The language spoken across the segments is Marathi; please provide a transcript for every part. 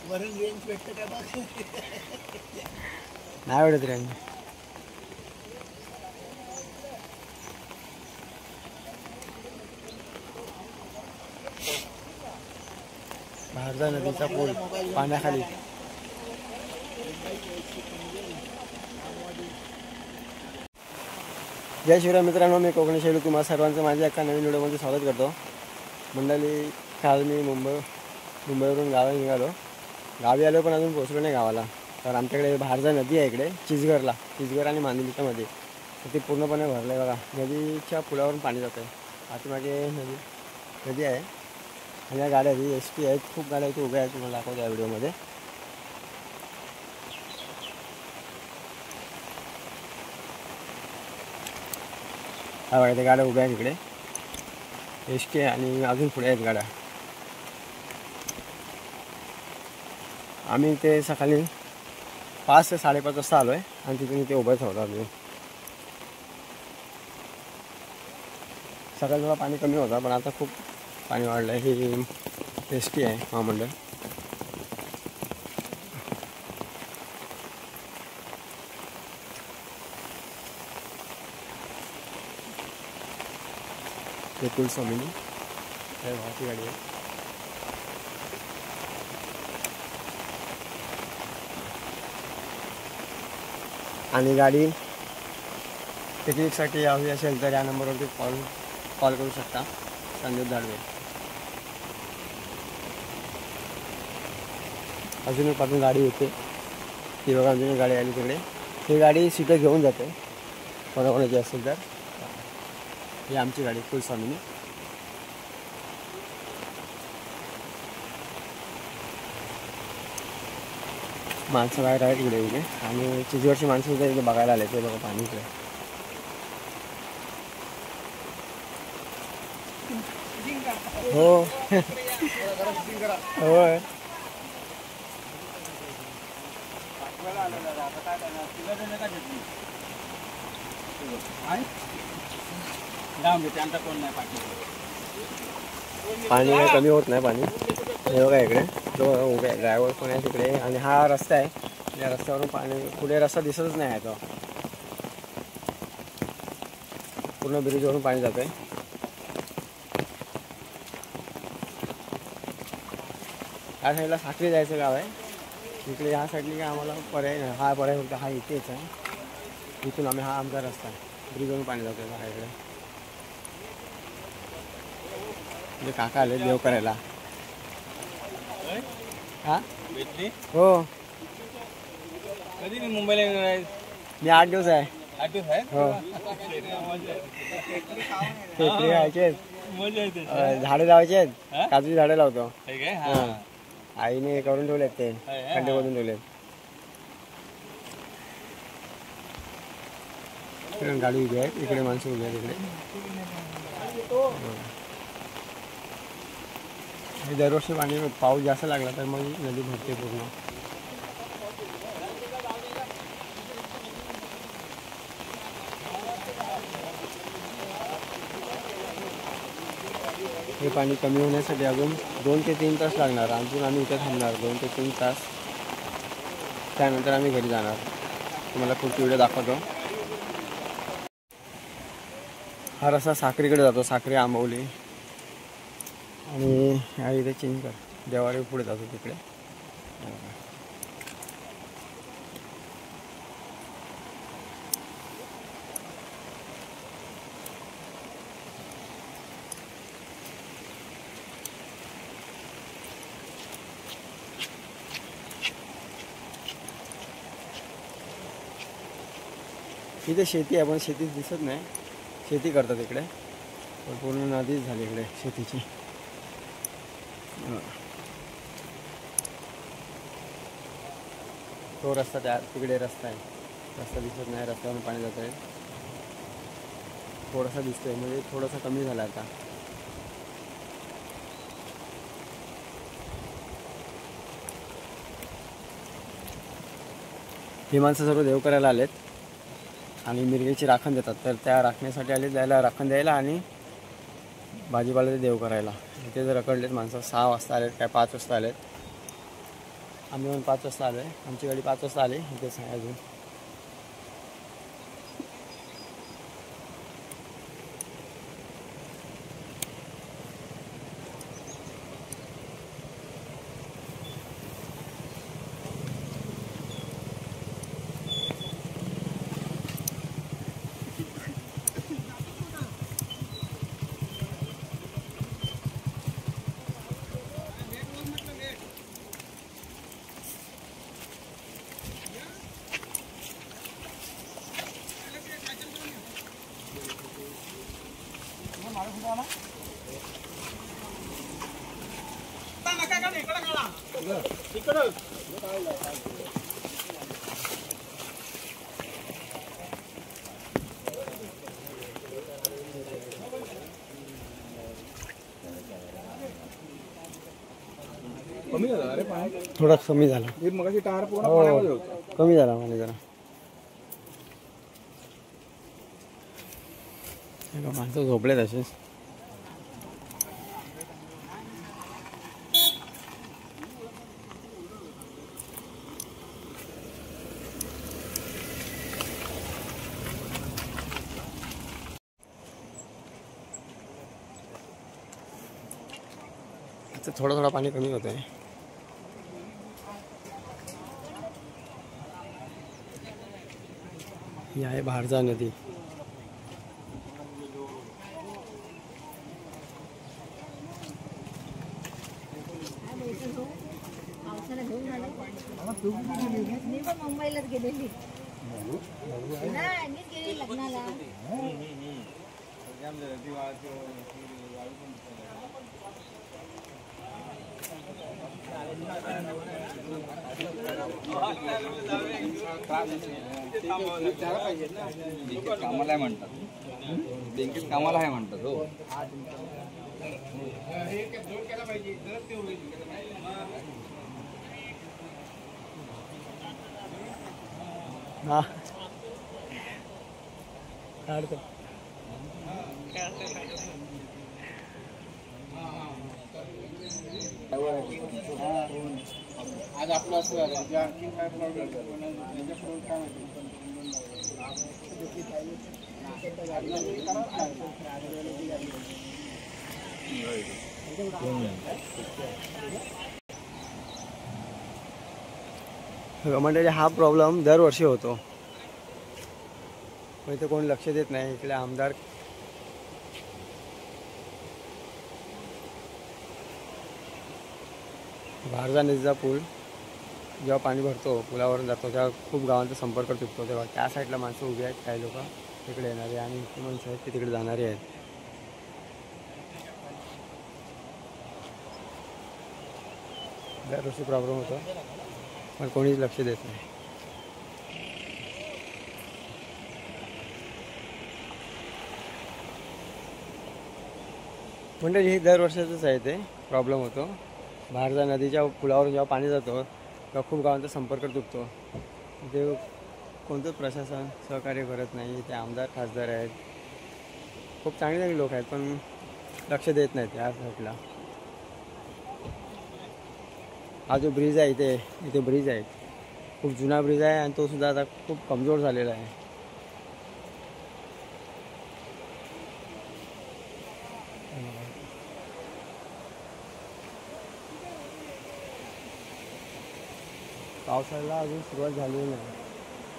नाही आवडत रेंज. भारदा नदीचा पूल पाण्याखाली. जय शिवराय मित्रांनो, मी कोकणी शैलू तुम्हा सर्वांचं माझ्या एका नवीन व्हिडिओमध्ये स्वागत करतो. मंडळी, काल मी मुंबईवरून गावी निघालो. गावी आलो पण अजून पोहोचलो नाही गावाला. तर आमच्याकडे भारदा नदी आहे इकडे चिचघर आणि मांदिलीच्यामध्ये. तर ती पूर्णपणे भरलं आहे बघा. नदीच्या पुलावरून पाणी जातं आहे. पाठीमागे नदी आहे आणि या गाड्या ST आहेत. खूप गाड्या इथे उभ्या आहेत, तुम्हाला दाखवतो या व्हिडिओमध्ये. हा बघा, त्या गाड्या उभ्या आहेत इकडे ST आणि अजून पुढे आहेत गाड्या. आम्ही इथे सकाळी 5 ते 5:30 वाजता आलो आहे आणि तिथून इथे उभंच होतो आम्ही. सकाळी थोडा पाणी कमी होता पण आता खूप पाणी वाढलं आहे. ही ST आहे महामंडळ. हे कुलस्वामिनी वाहती गाडी आहे. आणि गाडी पिकनिकसाठी हवी असेल तर या नंबरवरती कॉल करू शकता. संदीप दाडवे. अजून एक पासून गाडी येते ती बघा. अजून एक गाडी आली तिकडे. ही गाडी सीटं घेऊन जाते कोणाकोणाची असेल तर. ही आमची गाडी कुलस्वामिनी. माणसं बाहेर आहेत इकडे इकडे आणि चिचवरची माणसं सुद्धा इकडे बघायला आले. ते बघा पाणी इकडे. हो होय. पाणी कमी होत नाही पाणी. हे बघा इकडे जो उभे ड्रायव्हर पण आहे तिकडे. आणि हा रस्ता आहे. या रस्त्यावरून पाणी पुढे रस्ता दिसतच नाही आहे. तो पूर्ण ब्रिजवरून पाणी जात आहे. या साईडला साखरी जायचं गाव आहे. इकडे ह्या साईडनी काय आम्हाला पर्याय नाही. हा पर्याय फक्त हा इथेच आहे. इथून आम्ही हा आमचा रस्ता आहे. ब्रिजवरून पाणी जातं आहे बघा इकडे. म्हणजे काका आले देव करायला. हा हो. कधी मुंबईला? मी 8 दिवस आहे. 8 दिवस आहे. हो. खेकडी खायचे, झाडे लावायचे आहेत. काजूची झाडे लावतो. आईने करून ठेवलेत ते. खड्डे खोदून ठेवलेत. गाडी उभी आहे इकडे. माणसं उभी आहेत इकडे. दरवर्षी पाणी पाऊस जास्त लागला तर मग नदी भरते पूर्ण. हे पाणी कमी होण्यासाठी अजून 2 ते 3 तास लागणार. अजून आम्ही इथे थांबणार 2 ते 3 तास. त्यानंतर आम्ही घरी जाणार. तुम्हाला पुढची व्हिडिओ दाखवतो. हा रस्ता साखरीकडे जातो. साखरी, आंबवली आणि हा इथे चिंचकर देवारी पुढे जातो तिकडे. इथे शेती आहे पण शेती दिसत नाही. शेती करतात इकडे पण पूर्ण नदीच झाली इकडे शेतीची. तो रस्ता त्या तिकडे रस्ता आहे. रस्ता दिसत नाही. रस्त्यावरून पाणी जात आहे. थोडासा दिसतोय म्हणजे थोडासा कमी झाला आता. ही माणसं सर्व देव करायला आलेत आणि मिरगीची राखण देतात. तर त्या राखण्यासाठी आले द्यायला, राखण द्यायला आणि भाजीपाला ते देव करायला. इथे जर रखडलेत माणसं. 6 वाजता आलेत काय 5 वाजता आलेत. आम्ही पण 5 वाजता आलो आहे. आमची गाडी 5 वाजता आली, इथेच आहे अजून. कमी झाला अरे पाणी, थोडा कमी झाला. मगाशी टायर पूर्ण पाण्यामध्ये होता. कमी झाला पाणी जरा. माणसं झोपले तसेच. आता थोडं थोडं पाणी कमी होत आहे. ही आहे भारजा नदी. मी पण मुंबईलाच गेलेली लग्नाला. कामाला आहे म्हणतात, बँकेत कामाला आहे म्हणतात. हो हा काढतो. आज आपलं असं झालं म्हणजे आणखी काय प्रॉब्लेम म्हणजे हा प्रॉब्लेम दरवर्षी होतो, पण इथे कोणी लक्ष देत नाही. इकडे आमदार भारजा नदीचा पूल जेव्हा पाणी भरतो, पुलावरून जातो, तेव्हा खूप गावांचा संपर्क तुटतो. तेव्हा त्या साईडला माणसं उभी आहेत, काही लोक तिकडे येणारे आणि माणसं आहेत ते तिकडे जाणारे आहेत. दरवर्षी प्रॉब्लेम होतो, पण कोणीच लक्ष देत नाही. म्हणजे हे दरवर्षाचंच आहे, ते प्रॉब्लेम होतो. भारजा नदीच्या पुलावरून जेव्हा पाणी जातो तेव्हा खूप गावांचा संपर्क तुटतो. ते कोणतंच प्रशासन सहकार्य करत नाही. ते आमदार खासदार आहेत, खूप चांगले चांगले लोक आहेत, पण लक्ष देत नाहीत या साईडला. हा जो ब्रिज आहे इथे ब्रिज आहे, खूप जुना ब्रिज आहे आणि तो सुद्धा आता खूप कमजोर झालेला आहे. पावसाला अजून सुरुवात झालेली नाही,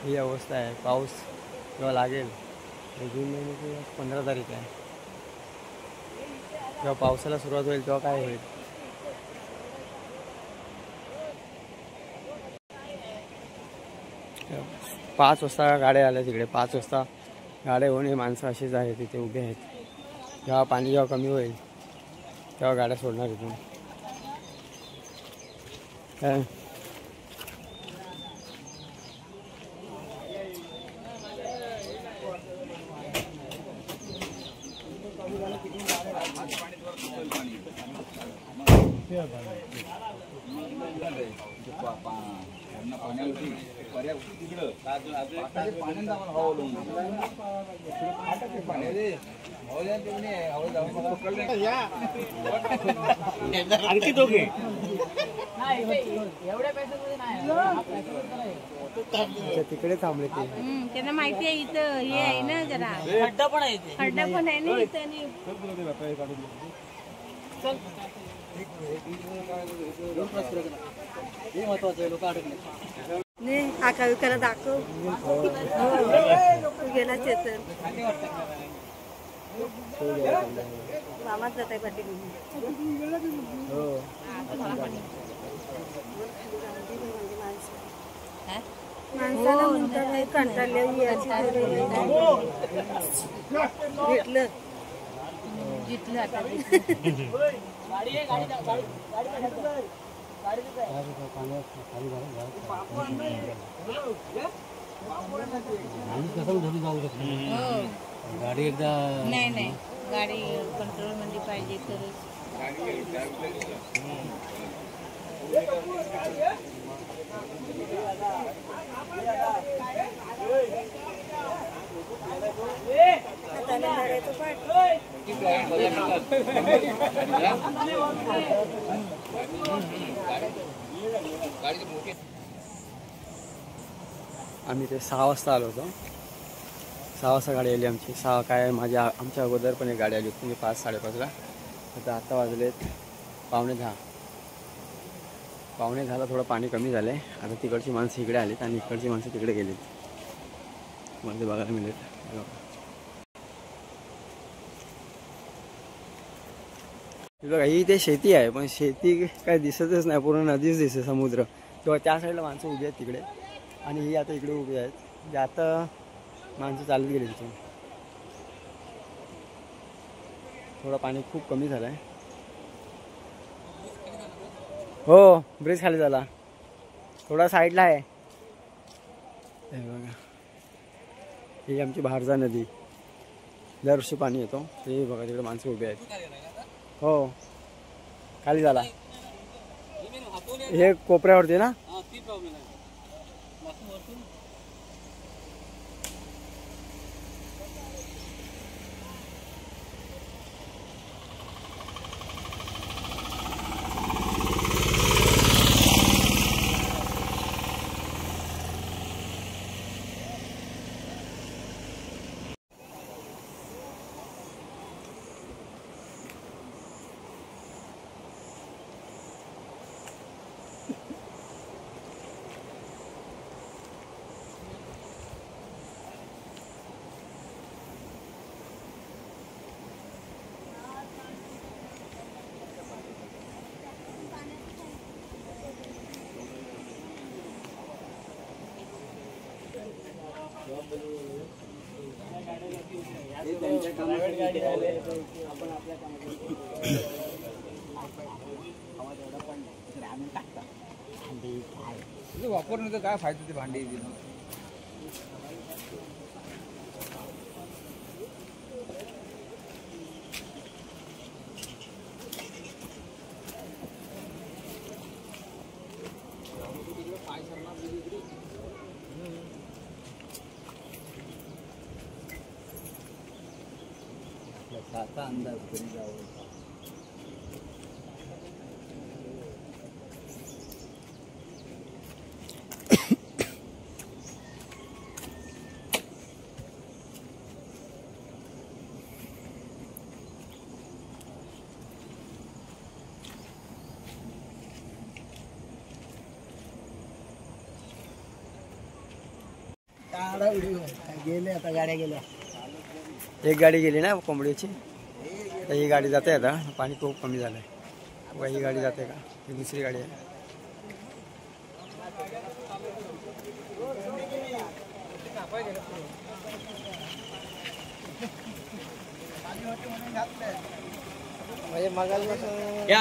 ही अवस्था आहे. पाऊस जेव्हा लागेल, जून महिन्याची 15 तारीख आहे, जेव्हा पावसाला सुरुवात होईल तेव्हा काय होईल. पाच वाजता गाड्या आल्या तिकडे, 5 वाजता गाड्या होऊन हे माणसं अशीच आहेत तिथे उभे आहेत. जेव्हा पाणी जेव्हा कमी होईल तेव्हा गाड्या सोडणार इथून. काय अच्छा, तिकडे थांबले ते. त्यांना माहिती आहे इथं हे आहे ना जरा खड्डा पण आहे ना इथं आणि आका विकायला दाखव गेला चेतन मामाच जात आहे पाठी माणसाला म्हणतात कंटाळलेली भेटलं जितलं आता गाडी एकदा नाही गाडी कंट्रोल मध्ये पाहिजे तरच आम्ही ते 6 वाजता आलो होतो. 6 वाजता गाडी आली आमची. 6 काय आमच्या अगोदर पण एक गाडी आली होती म्हणजे 5-5:30ला. आता वाजलेत 9:45. 9:45ला थोडं पाणी कमी झालं आहे. आता तिकडची माणसं इकडे आलीत आणि इकडची माणसं तिकडे गेलीत. मला ते बघायला मिळेल. बघा ही ते शेती आहे पण शेती काय दिसतच नाही. पूर्ण नदीच दिसते समुद्र. किंवा त्या साईडला माणसं उभी आहेत तिकडे आणि ही आता इकडे उभी आहेत. म्हणजे आता माणसं चालत गेली तिथून. थोडं पाणी खूप कमी झालं आहे. हो ब्रिज खाली झाला. थोडा साईडला आहे. हे बघा ही आमची भारजा नदी. दरवर्षी पाणी येतो. ते बघा तिकडे माणसं उभी आहेत. हो खाली झाला. हे कोपऱ्यावरती ना. वापरून काय फायदा ते भांडी. आता अंदाज कधी जावं. गेले आता गाड्या गेल्या. एक गाडी गेली ना कोंबडीची. तर ही गाडी जाते आता. पाणी खूप कमी झालं आहे. ही गाडी जाते का. ही दुसरी गाडी आहे.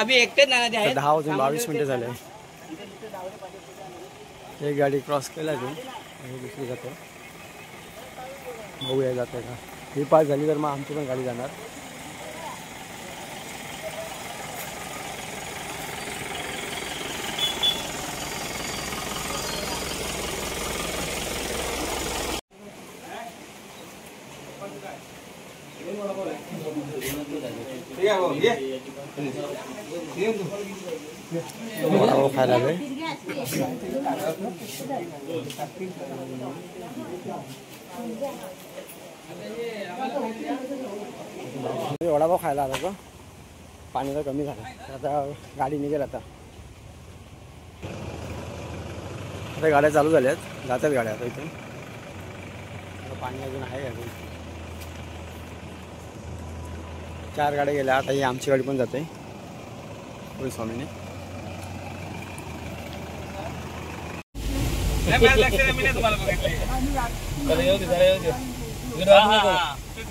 अभि एकटेच ना 10 वाजून 22 मिनिटं झाले. एक गाडी क्रॉस केला तू आणि दुसरी जाते. बघूया जाते का. ही पास झाली तर मग आमची पण गाडी जाणार. खायला आलोय. वडापाव खायला आला का पाणी तर कमी झालं आता गाडी निघेल. आता गाड्या चालू झाल्यात जातात गाड्या आता इथून. पाणी अजून आहे अजून 4 गाड्या गेल्या. आता ही आमची गाडी पण जाते पुढे स्वामीने.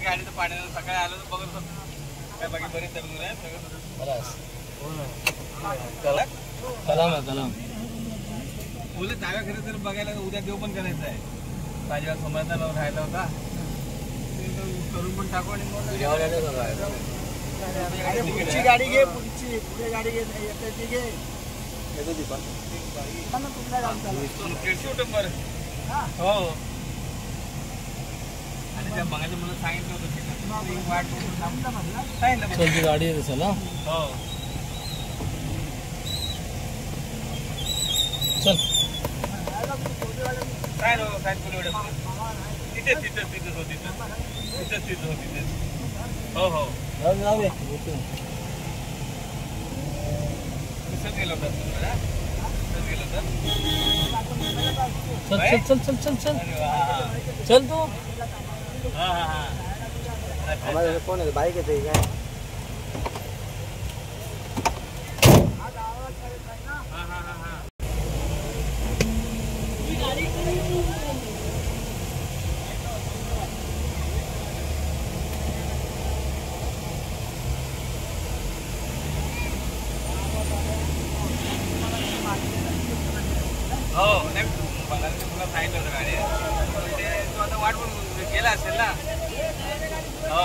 गाडीचं पाण्यानं सकाळी आलो बघत काय बाकी बरेच बोलले जागा खरं तर बघायला उद्या देव पण करायचं आहे. ताज्या समजला राहायला होता करून पण टाकू आणि पुढची गाडी घे. पुढे गाडी घे. घे येतो दीपा. हो आणि त्या बघायचं मला सांगितलं होतं वाट सांगितलं गाडी आहे तसं ना. हो चल काय रो काय पुढे तिथेच हो तिथेच हो हो कसं गेलं होतं चल चल चल चल चल चल तू. आम्हाला कोण आहे बाईक येते काय. हो नाही बघायला तुला सांगितलं होतं गाडी तू आता वाट पण गेला असेल ना. हो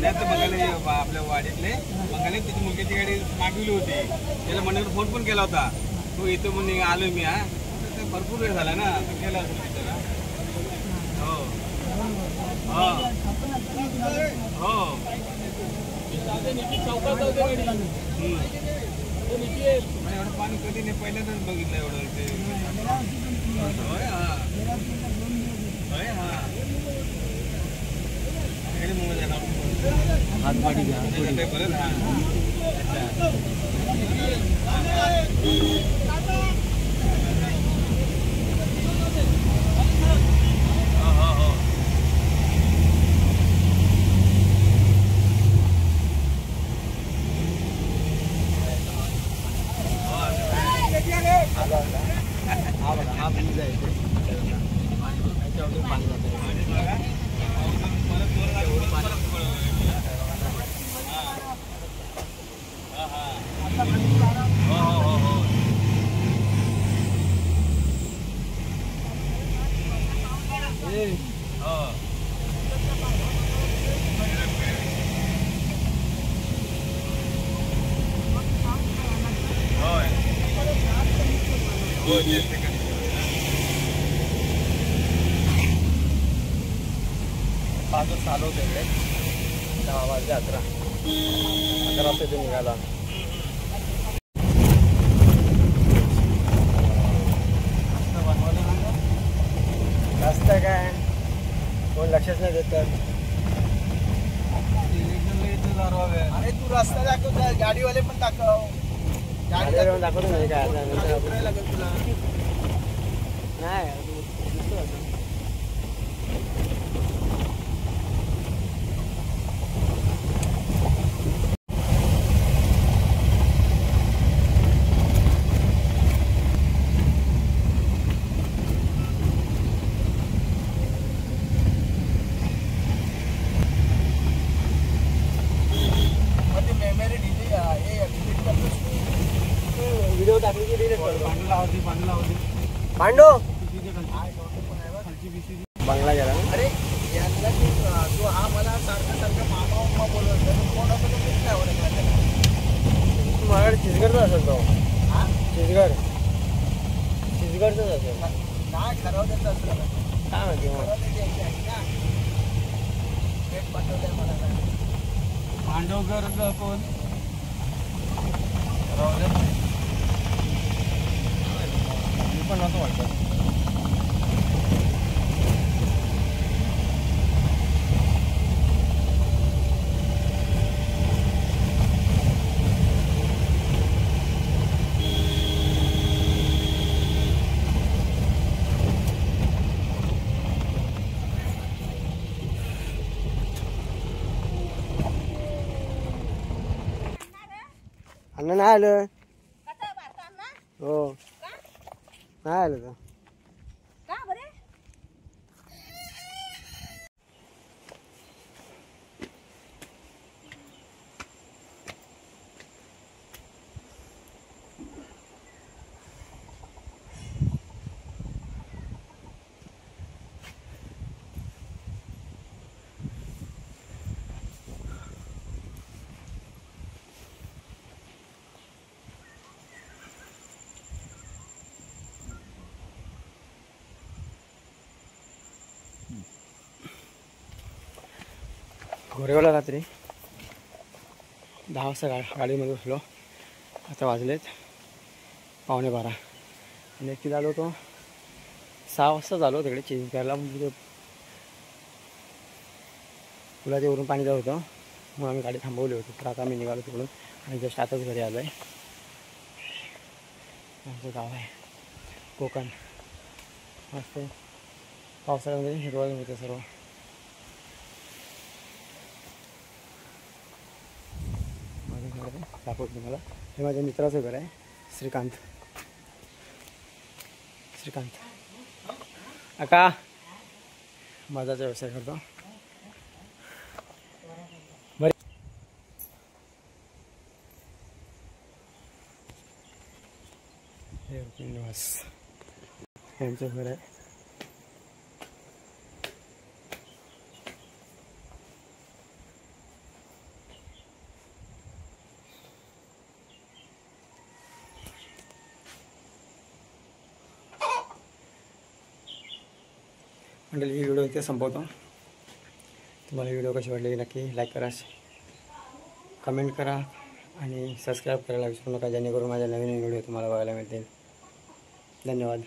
नाही तर बघायला आपल्या वाडीतले बघायला त्याची मुलग्याची गाडी मागवली होती. त्याला मंडळात फोन पण केला होता तू इथं म्हणून आलो मी. हा ते भरपूर वेळ झाला ना तर गेला असेल तिथं. हो हो हो एवढं पाणी कधी नाही पहिल्यांदाच बघितलं एवढं ते. होय हा होय हा मुंबई जाणार हातमाडी परत. हा हो हो हा ब्रिज आहे इथे. त्याच्यावरून पाणी जातं. पाच चालू होते इकडे 10 वाजले 11 वाजता इथे निघाला. रस्ता काय कोण लक्षच नाही देत. अरे तू रस्ता दाखव. गाडीवाले पण दाखव. गाडीवर दाखवतो नाही काय लागेल तुला. नाही व्हिडिओ टाकली की डिलीट करतो. पांडू बंगला गेला ना. अरे यातला तू हा मला सारखा मामा बोलवतो. कोणाकडे नाही आवडत माझ्याकडे चिचगडचा असेल तो. हा चिचगडचाच असेल. नाही ठरवलं असलं काय माहिती मग. भेट पाठवलंय मला. पांडवकर कोण मी पण नव्हतं वाटतं. अण्णा नाही आलं. हो नाही आलं तर. घोरेगावला रात्री 10 वाजता गाडीमध्ये बसलो. आता वाजलेत 11:15 आणि एकटी झालो तो 6 वाजता झालो तिकडे चेंज करायला. म्हणजे पुलाच्या वरून पाणी जात होतं म्हणून आम्ही गाडी थांबवली होती. तर आता आम्ही निघालो तिकडून आणि जस्ट आताच घरी आलो आहे. आमचं गाव आहे कोकण. मस्त पावसाळ्यामध्ये हिरवळ होते सर्व. दाखवतो तुम्हाला. हे माझ्या मित्राचं घर आहे श्रीकांत. आका मधाचा व्यवसाय करतो. बरे हे निवास यांचं घर आहे. मंडळी ही व्हिडिओ इथे संपवतो. तुम्हाला व्हिडिओ कशी वाटली नक्की लाईक करा, कमेंट करा आणि सबस्क्राईब करायला विसरू नका, जेणेकरून माझ्या नवीन व्हिडिओ तुम्हाला बघायला मिळतील. धन्यवाद.